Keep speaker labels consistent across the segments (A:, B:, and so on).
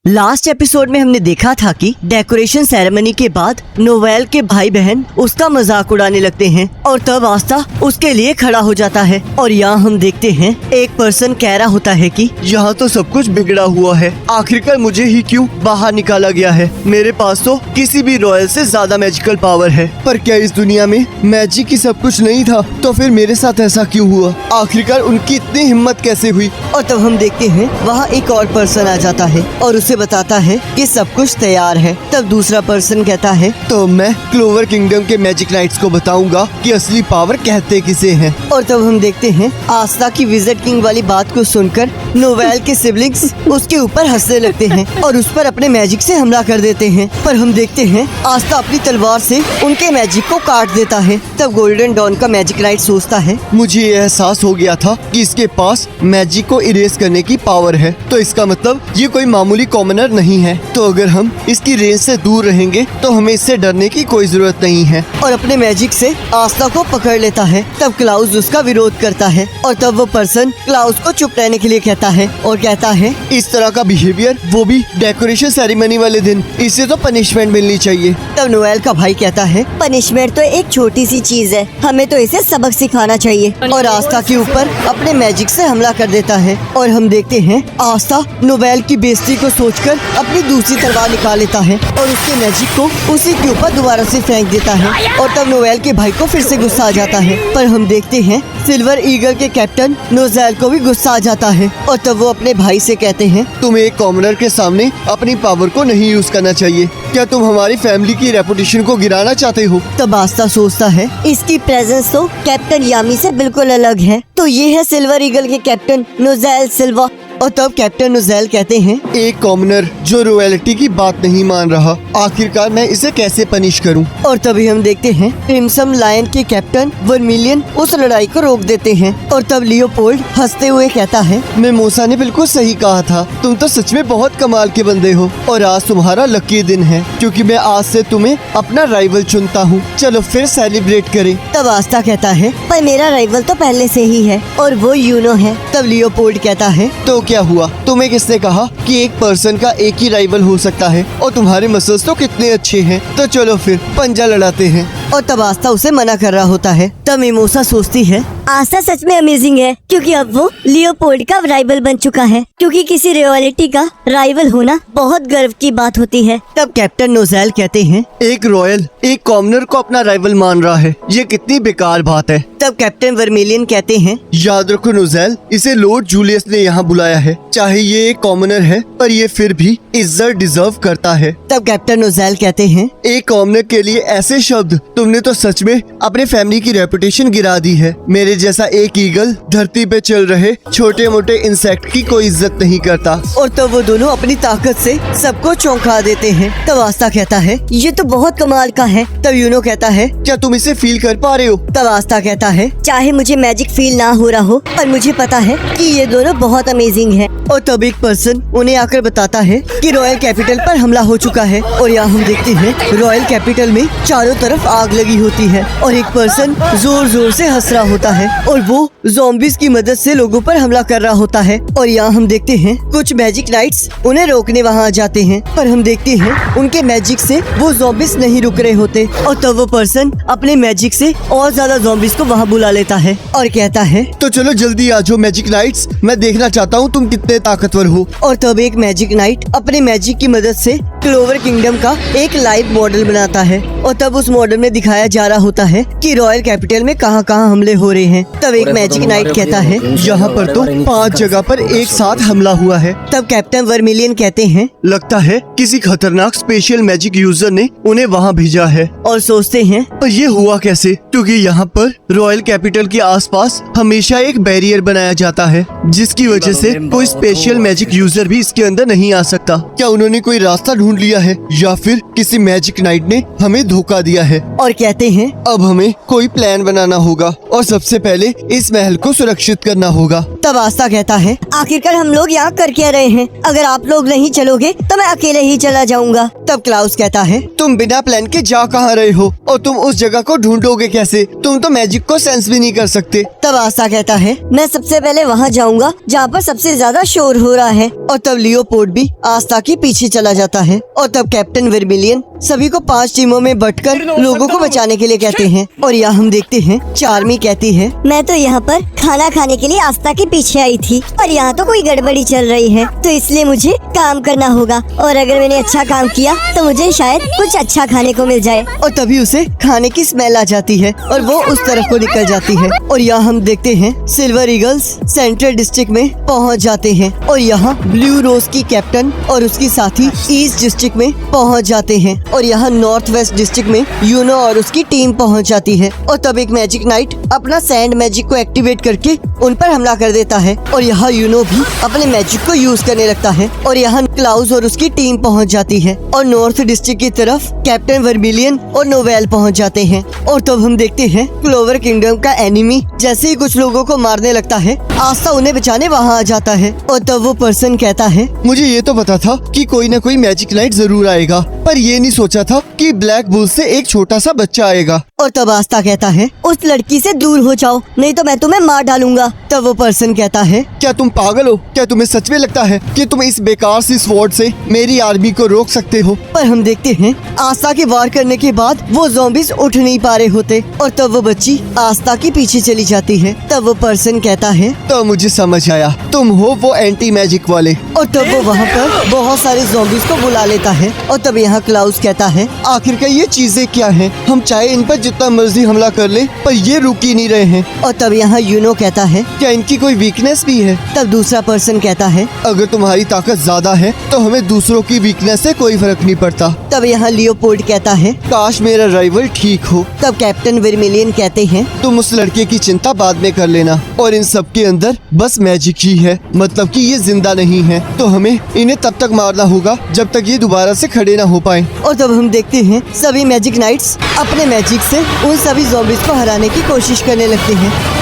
A: Last episode में हमने देखा था कि डेकोरेशन सेरेमनी के बाद नोवेल के भाई बहन उसका मजाक उड़ाने लगते हैं और तब आस्था उसके लिए खड़ा हो जाता है। और यहाँ हम देखते हैं एक पर्सन कह रहा होता है कि
B: यहाँ तो सब कुछ बिगड़ा हुआ है, आखिरकार मुझे ही क्यों बाहर निकाला गया है। मेरे पास तो किसी भी रॉयल से ज्यादा मैजिकल पावर है, पर क्या इस दुनिया में मैजिक ही सब कुछ नहीं था? तो फिर मेरे साथ ऐसा क्यों हुआ? आखिरकार उनकी इतनी हिम्मत कैसे हुई?
A: और तब हम देखते हैं वहाँ एक और पर्सन आ जाता है और उसे बताता है कि सब कुछ तैयार है। तब दूसरा पर्सन कहता है
B: तो मैं क्लोवर किंगडम के मैजिक नाइट्स को बताऊंगा कि असली पावर कहते किसे हैं।
A: और तब हम देखते हैं आस्था की विजिट किंग वाली बात को सुनकर नोवेल के सिबलिंग्स उसके ऊपर हंसने लगते हैं और उस पर अपने मैजिक से हमला कर देते हैं। पर हम देखते हैं आस्था अपनी तलवार से उनके मैजिक को काट देता है। तब गोल्डन डॉन का मैजिक नाइट सोचता है
B: मुझे ये एहसास हो गया था कि इसके पास मैजिक को इरेज करने की पावर है, तो इसका मतलब ये कोई मामूली कॉमनर नहीं है। तो अगर हम इसकी रेंज से दूर रहेंगे तो हमें इससे डरने की कोई जरूरत नहीं है।
A: और अपने मैजिक से आस्था को पकड़ लेता है। तब क्लाउस उसका विरोध करता है और तब वो पर्सन क्लाउस को चुप रहने के लिए कहता है और कहता है
B: इस तरह का बिहेवियर, वो भी डेकोरेशन सेरेमनी वाले दिन, इससे तो पनिशमेंट मिलनी चाहिए।
A: तब नोएल का भाई कहता है
C: पनिशमेंट तो एक छोटी सी चीज है, हमें तो इसे सबक सिखाना चाहिए।
A: और आस्था के ऊपर अपने मैजिक से हमला कर देता है। और हम देखते हैं आस्था नोवेल की बेइज्जती को सोचकर अपनी दूसरी तलवार निकाल लेता है और उसके मैजिक को उसी के ऊपर दोबारा से फेंक देता है। और तब नोवेल के भाई को फिर से गुस्सा आ जाता है। पर हम देखते हैं सिल्वर ईगल के कैप्टन नोजेल को भी गुस्सा आ जाता है और तब वो अपने भाई से कहते हैं
B: तुम्हें एक कॉमनर के सामने अपनी पावर को नहीं यूज करना चाहिए। क्या तुम हमारी फैमिली की रेपुटेशन को गिराना चाहते हो?
A: तब आस्था सोचता है
C: इसकी प्रेजेंस तो कैप्टन यामी से बिल्कुल अलग है। तो ये है सिल्वर ईगल के कैप्टन नोजेल सिल्वा।
A: और तब कैप्टन नोजेल कहते हैं
B: एक कॉमनर जो रॉयल्टी की बात नहीं मान रहा, आखिरकार मैं इसे कैसे पनिश करूं?
A: और तभी हम देखते हैं क्रिम्सन लायन के कैप्टन वर्मिलियन उस लड़ाई को रोक देते हैं। और तब लियोपोल्ड हंसते हुए कहता है
B: मेमोसा ने बिल्कुल सही कहा था, तुम तो सच में बहुत कमाल के बंदे हो और आज तुम्हारा लकी दिन है क्योंकि मैं आज से तुम्हें अपना राइवल चुनता हूँ। चलो फिर सेलिब्रेट करें।
A: तब आस्था कहता है
C: पर मेरा राइवल तो पहले से ही है और वो यूनो है।
A: तब लियोपोल्ड कहता है
B: तो क्या हुआ? तुम्हें किसने कहा कि एक पर्सन का एक ही राइवल हो सकता है? और तुम्हारे मसल्स तो कितने अच्छे हैं, तो चलो फिर पंजा लड़ाते हैं।
A: और तब आस्था उसे मना कर रहा होता है। तब मिमोसा सोचती है
C: आस्था सच में अमेजिंग है क्योंकि अब वो लियोपोल्ड का राइवल बन चुका है, क्योंकि किसी रॉयल्टी का राइवल होना बहुत गर्व की बात होती है।
A: तब कैप्टन नोजेल कहते हैं
B: एक रॉयल एक कॉमनर को अपना राइवल मान रहा है, ये कितनी बेकार बात है।
A: तब कैप्टन वर्मिलियन कहते हैं
B: याद रखो नोजेल, इसे लॉर्ड जूलियस ने यहाँ बुलाया है। चाहे ये एक कॉमनर है पर ये फिर भी इज्जत डिजर्व करता है।
A: तब कैप्टन नोजेल कहते हैं
B: एक कॉमनर के लिए ऐसे शब्द, तुमने तो सच में अपने फैमिली की रेपुटेशन गिरा दी है। मेरे जैसा एक ईगल धरती पे चल रहे छोटे मोटे इंसेक्ट की कोई इज्जत नहीं करता।
A: और तब वो दोनों अपनी ताकत से सबको चौंका देते हैं। तब आस्था कहता है
C: ये तो बहुत कमाल का है।
A: तब यूनो कहता है
B: क्या तुम इसे फील कर पा रहे हो?
A: तब आस्था कहता है
C: चाहे मुझे मैजिक फील ना हो रहा हो पर मुझे पता है कि ये दोनों बहुत अमेजिंग है।
A: और तब एक पर्सन उन्हें आकर बताता है कि रॉयल कैपिटल पर हमला हो चुका है। और यहाँ हम देखते हैं रॉयल कैपिटल में चारों तरफ आग लगी होती है और एक पर्सन जोर जोर से हंस रहा होता है और वो ज़ॉम्बीज़ की मदद से लोगों पर हमला कर रहा होता है। और यहाँ हम देखते हैं कुछ मैजिक नाइट्स उन्हें रोकने वहाँ आ जाते हैं, पर हम देखते हैं उनके मैजिक से वो ज़ॉम्बीज़ नहीं रुक रहे होते। और तब वो पर्सन अपने मैजिक से और ज्यादा ज़ॉम्बीज़ को वहाँ बुला लेता है और कहता है
B: तो चलो जल्दी आ जाओ मैजिक नाइट्स, मैं देखना चाहता हूँ तुम कितने ताकतवर हो।
A: और तब एक मैजिक नाइट अपने मैजिक की मदद से क्लोवर किंगडम का एक लाइव मॉडल बनाता है। और तब उस मॉडल में दिखाया जा रहा होता है कि रॉयल कैपिटल में कहाँ कहाँ हमले हो रहे हैं। तब एक मैजिक नाइट कहता है
B: यहाँ पर तो 5 जगह पर एक साथ हमला हुआ है।
A: तब कैप्टन वर्मिलियन कहते हैं
B: लगता है किसी खतरनाक स्पेशल मैजिक यूजर ने उन्हें वहाँ भेजा है।
A: और सोचते हैं
B: पर ये हुआ कैसे? क्योंकि यहाँ पर रॉयल कैपिटल के आसपास हमेशा एक बैरियर बनाया जाता है जिसकी वजह से कोई स्पेशल मैजिक यूजर भी इसके अंदर नहीं आ सकता। क्या उन्होंने कोई रास्ता ढूंढ लिया है या फिर किसी मैजिक नाइट ने हमें धोखा दिया है?
A: और कहते हैं
B: अब हमें कोई प्लान बनाना होगा और सबसे पहले इस महल को सुरक्षित करना होगा।
A: तब आस्था कहता है,
C: आखिरकार हम लोग यहाँ कर क्या रहे हैं? अगर आप लोग नहीं चलोगे तो मैं अकेले ही चला जाऊंगा।
A: तब क्लाउस कहता है,
B: तुम बिना प्लान के जा कहाँ रहे हो और तुम उस जगह को ढूंढोगे कैसे? तुम तो मैजिक को सेंस भी नहीं कर सकते।
A: तब आस्था कहता है,
C: मैं सबसे पहले वहाँ जाऊंगा जहाँ पर सबसे ज्यादा शोर हो रहा है।
A: और तब लियोपोल्ड भी आस्था के पीछे चला जाता है। और तब कैप्टन वर्मिलियन सभी को 5 टीमों में बंटकर लोगों को बचाने के लिए कहते हैं। और यहाँ हम देखते हैं चार्मी कहती है,
C: मैं तो यहाँ पर खाना खाने के लिए आस्था के पीछे आई थी और यहाँ तो कोई गड़बड़ी चल रही है, तो इसलिए मुझे काम करना होगा और अगर मैंने अच्छा काम किया तो मुझे शायद कुछ अच्छा खाने को मिल जाए।
A: और तभी उसे खाने की स्मेल आ जाती है और वो उस तरफ को निकल जाती है। और यहाँ हम देखते हैं सिल्वर ईगल्स सेंट्रल डिस्ट्रिक्ट में पहुँच जाते हैं और यहाँ ब्लू रोज की कैप्टन और उसकी साथी ईस्ट डिस्ट्रिक्ट में पहुँच जाते हैं। और यहाँ नॉर्थ वेस्ट डिस्ट्रिक्ट में यूनो और उसकी टीम पहुँच जाती है। और तब एक मैजिक नाइट अपना सैंड मैजिक को एक्टिवेट करके उन पर हमला कर देता है और यहाँ यूनो भी अपने मैजिक को यूज करने लगता है। और यहाँ क्लाउस और उसकी टीम पहुँच जाती है और नॉर्थ डिस्ट्रिक्ट की तरफ कैप्टन वर्मिलियन और नोवेल पहुँच जाते हैं। और तब हम देखते हैं क्लोवर किंगडम का एनिमी जैसे ही कुछ लोगों को मारने लगता है, आस्था उन्हें बचाने वहाँ आ जाता है। और तब वो पर्सन कहता है,
B: मुझे ये तो पता था कि कोई न कोई मैजिक नाइट जरूर आएगा, पर ये नहीं सोचा था कि ब्लैक बुल से एक छोटा सा बच्चा आएगा।
A: और तब आस्था कहता है,
C: उस लड़की से दूर हो जाओ नहीं तो मैं तुम्हें मार डालूंगा।
A: तब वो पर्सन कहता है,
B: क्या तुम पागल हो? क्या तुम्हें सच में लगता है कि तुम इस बेकार सी स्वॉर्ड से मेरी आर्मी को रोक सकते हो?
A: पर हम देखते हैं आस्था के वार करने के बाद वो ज़ॉम्बीज उठ नहीं पा रहे होते और तब वो बच्ची आस्था के पीछे चली जाती है। तब वो पर्सन कहता है,
B: तो मुझे समझ आया, तुम हो वो एंटी मैजिक वाले।
A: और तब वो वहाँ पर बहुत सारे ज़ॉम्बीज को बुला लेता है। और तब यहाँ क्लाउस कहता है,
B: आखिरकार ये चीजें क्या हैं? हम चाहे इन पर जितना मर्जी हमला कर ले, पर ये रुक ही नहीं रहे हैं।
A: और तब यहाँ यूनो कहता है,
B: क्या इनकी कोई वीकनेस भी है?
A: तब दूसरा पर्सन कहता है,
B: अगर तुम्हारी ताकत ज्यादा है तो हमें दूसरों की वीकनेस से कोई फर्क नहीं पड़ता।
A: तब यहाँ लियोपोल्ड कहता है,
B: काश मेरा राइवल ठीक हो।
A: तब कैप्टन वर्मिलियन कहते हैं,
B: तुम उस लड़के की चिंता बाद में कर लेना और इन सब के अंदर बस मैजिक ही है, मतलब कि ये जिंदा नहीं है, तो हमें इन्हें तब तक मारना होगा जब तक ये दोबारा से खड़े ना हो पाए।
A: और तब हम देखते हैं सभी मैजिक नाइट्स अपने मैजिक से उन सभी ज़ॉम्बीज को हराने की कोशिश करने लगते हैं।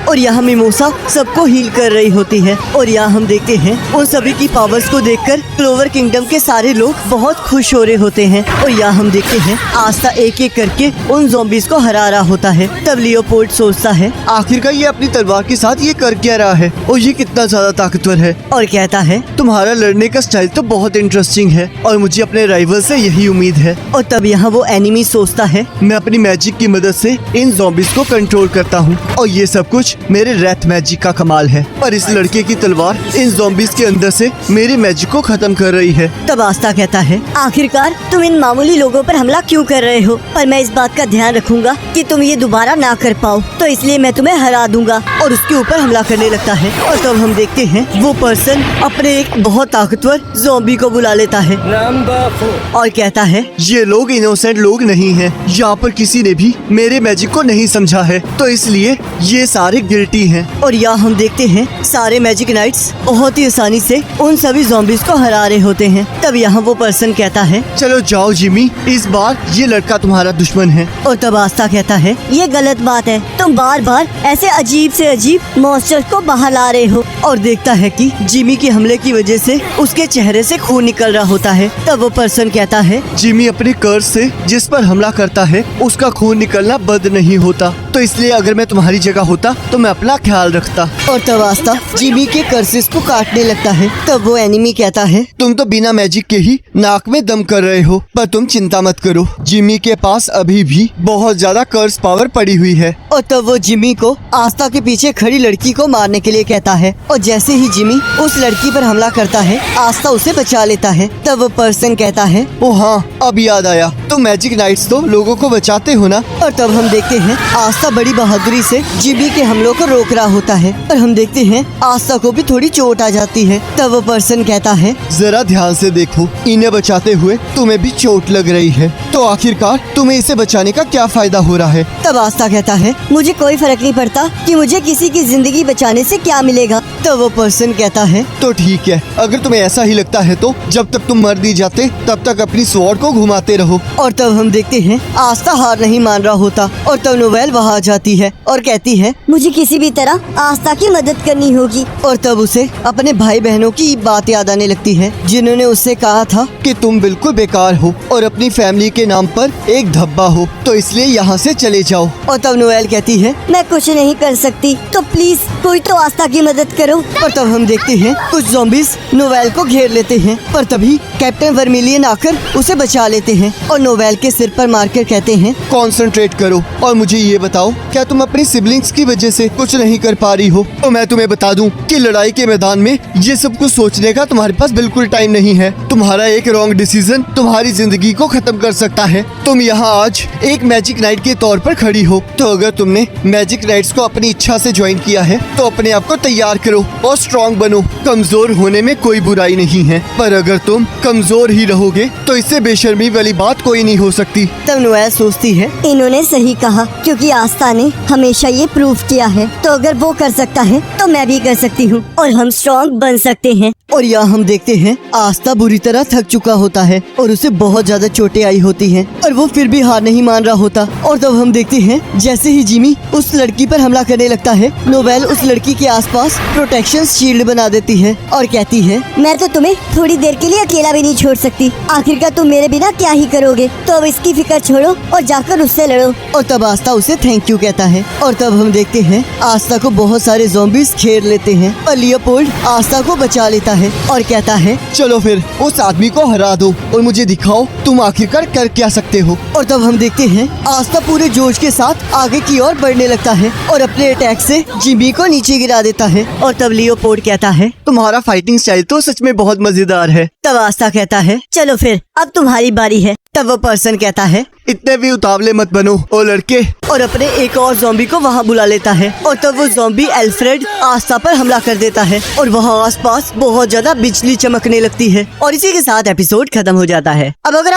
A: और यहाँ मिमोसा सबको हील कर रही होती है। और यहाँ हम देखते हैं उन सभी की पावर्स को देखकर क्लोवर किंगडम के सारे लोग बहुत खुश हो रहे होते हैं। और यहाँ हम देखते हैं आस्था एक एक करके उन ज़ॉम्बीज को हरा रहा होता है। तब लियोपोल्ड सोचता है,
B: आखिरकार ये अपनी तलवार के साथ ये कर क्या रहा है और ये कितना ज्यादा ताकतवर है।
A: और कहता है,
B: तुम्हारा लड़ने का स्टाइल तो बहुत इंटरेस्टिंग है और मुझे अपने राइवल से यही उम्मीद है।
A: और तब यहाँ वो एनिमी सोचता है,
B: मैं अपनी मैजिक की मदद से इन ज़ॉम्बीज को कंट्रोल करता हूँ और ये सब कुछ मेरे रैथ मैजिक का कमाल है। पर इस लड़के की तलवार इन ज़ॉम्बीज के अंदर से मेरे मैजिक को खत्म कर रही है।
A: तब आस्था कहता है,
C: आखिरकार तुम इन मामूली लोगों पर हमला क्यों कर रहे हो? पर मैं इस बात का ध्यान रखूंगा कि तुम ये दोबारा ना कर पाओ, तो इसलिए मैं तुम्हें हरा दूंगा।
A: और उसके ऊपर हमला करने लगता है। और तब हम देखते हैं वो पर्सन अपने एक बहुत ताकतवर ज़ॉम्बी को बुला लेता है और कहता है,
B: ये लोग इनोसेंट लोग नहीं हैं। यहाँ पर किसी ने भी मेरे मैजिक को नहीं समझा है, तो इसलिए ये सारे गिल्टी हैं।
A: और यहाँ हम देखते हैं सारे मैजिक नाइट्स बहुत ही आसानी से उन सभी ज़ॉम्बीज को हरा रहे होते हैं। तब यहाँ वो पर्सन कहता है,
B: चलो जाओ जिमी, इस बार ये लड़का तुम्हारा दुश्मन है।
A: और तब आस्था कहता है,
C: ये गलत बात है, तुम बार बार ऐसे अजीब से अजीब मॉन्स्टर को बाहर ला रहे हो।
A: और देखता है कि जिमी के हमले की वजह से उसके चेहरे से खून निकल रहा होता है। तब वो पर्सन कहता है,
B: जिमी अपने कर्ज से जिस पर हमला करता है उसका खून निकलना बंद नहीं होता, तो इसलिए अगर मैं तुम्हारी जगह होता तो मैं अपना ख्याल रखता।
A: और तब आस्था जिमी के कर्सेस को काटने लगता है। तब वो एनिमी कहता है,
B: तुम तो बिना मैजिक के ही नाक में दम कर रहे हो, पर तुम चिंता मत करो, जिमी के पास अभी भी बहुत ज्यादा कर्स पावर पड़ी हुई है।
A: और तब वो जिमी को आस्था के पीछे खड़ी लड़की को मारने के लिए कहता है। और जैसे ही जिमी उस लड़की पर हमला करता है, आस्था उसे बचा लेता है। तब वो पर्सन कहता है,
B: ओ हाँ, अब याद आया, तुम मैजिक नाइट्स तो लोगों को बचाते हो ना।
A: और तब हम देखते हैं आस्था बड़ी बहादुरी से जिमी के हमलों को रोक रहा होता है। और हम देखते हैं आस्था को भी थोड़ी चोट आ जाती है। तब वो पर्सन कहता है,
B: जरा ध्यान से देखो, इन्हें बचाते हुए तुम्हें भी चोट लग रही है, तो आखिरकार तुम्हें इसे बचाने का क्या फायदा हो रहा है?
A: तब आस्था कहता है,
C: मुझे कोई फर्क नहीं पड़ता कि मुझे किसी की जिंदगी बचाने से क्या मिलेगा।
A: तो वो पर्सन कहता है,
B: तो ठीक है, अगर तुम्हें ऐसा ही लगता है तो जब तक तुम मर नहीं जाते तब तक अपनी स्वॉर्ड को घुमाते रहो।
A: और तब हम देखते हैं आस्था हार नहीं मान रहा होता और तब नोवेल वहाँ आ जाती है और कहती है,
C: मुझे किसी भी तरह आस्था की मदद करनी होगी।
A: और तब उसे अपने भाई बहनों की बात याद आने लगती है जिन्होंने उससे कहा था
B: कि तुम बिल्कुल बेकार हो और अपनी फैमिली के नाम पर एक धब्बा हो, तो इसलिए यहाँ से चले जाओ।
A: और तब नोवेल कहती है,
C: मैं कुछ नहीं कर सकती, तो प्लीज कोई तो आस्था की मदद करो।
A: और तब हम देखते हैं कुछ ज़ॉम्बीज नोवेल को घेर लेते हैं, पर तभी कैप्टन वर्मिलियन आकर उसे बचा लेते हैं और नोवेल के सिर पर मारकर कहते हैं,
B: कॉन्सेंट्रेट करो और मुझे ये बताओ, क्या तुम अपनी सिबलिंग्स की वजह से कुछ नहीं कर पा रही हो? तो मैं तुम्हें बता दूं कि लड़ाई के मैदान में ये सब कुछ सोचने का तुम्हारे पास बिल्कुल टाइम नहीं है। तुम्हारा एक रॉन्ग डिसीजन तुम्हारी जिंदगी को खत्म कर सकता है। तुम यहाँ आज एक मैजिक नाइट के तौर पर खड़ी हो, तो अगर तुमने मैजिक नाइट्स को अपनी इच्छा से ज्वाइन किया है तो अपने आप को तैयार करो और स्ट्रॉन्ग बनो। कमजोर होने में कोई बुराई नहीं है, पर अगर तुम कमजोर ही रहोगे तो इससे बेशर्मी वाली बात कोई नहीं हो सकती।
A: तब नोवेल सोचती है,
C: इन्होंने सही कहा, क्योंकि आस्था ने हमेशा ये प्रूव किया है, तो अगर वो कर सकता है तो मैं भी कर सकती हूँ और हम स्ट्रॉन्ग बन सकते हैं।
A: और यहाँ हम देखते हैं आस्था बुरी तरह थक चुका होता है और उसे बहुत ज्यादा चोटें आई होती हैं और वो फिर भी हार नहीं मान रहा होता। और तब हम देखते हैं जैसे ही जिमी उस लड़की पर हमला करने लगता है, नोवेल उस लड़की के आसपास प्रोटेक्शन शील्ड बना देती है और कहती है,
C: मैं तो तुम्हें थोड़ी देर के लिए अकेला भी नहीं छोड़ सकती। आखिरकार तुम मेरे बिना क्या ही करोगे, तो अब इसकी फिक्र छोड़ो और जाकर उससे लड़ो।
A: और तब आस्था उसे थैंक यू कहता है। और तब हम देखते हैं आस्था को बहुत सारे ज़ॉम्बीज घेर लेते हैं और लियोपोल्ड आस्था को बचा लेता है और कहता है,
B: चलो फिर उस आदमी को हरा दो और मुझे दिखाओ तुम आखिरकार कर क्या सकते हो।
A: और तब हम देखते हैं आस्था पूरे जोश के साथ आगे की ओर बढ़ने लगता है और अपने अटैक से जिमी को नीचे गिरा देता है। और तब लियोपोल्ड कहता है,
B: तुम्हारा फाइटिंग स्टाइल तो सच में बहुत मजेदार है।
A: तब आस्था कहता है,
C: चलो फिर अब तुम्हारी बारी है।
A: तब वो पर्सन कहता है,
B: इतने भी उतावले मत बनो ओ लड़के।
A: और अपने एक और ज़ॉम्बी को वहाँ बुला लेता है और तब वो ज़ॉम्बी एल्फ्रेड आस्था पर हमला कर देता है और वहाँ आसपास बहुत ज्यादा बिजली चमकने लगती है और इसी के साथ एपिसोड खत्म हो जाता है। अब अगर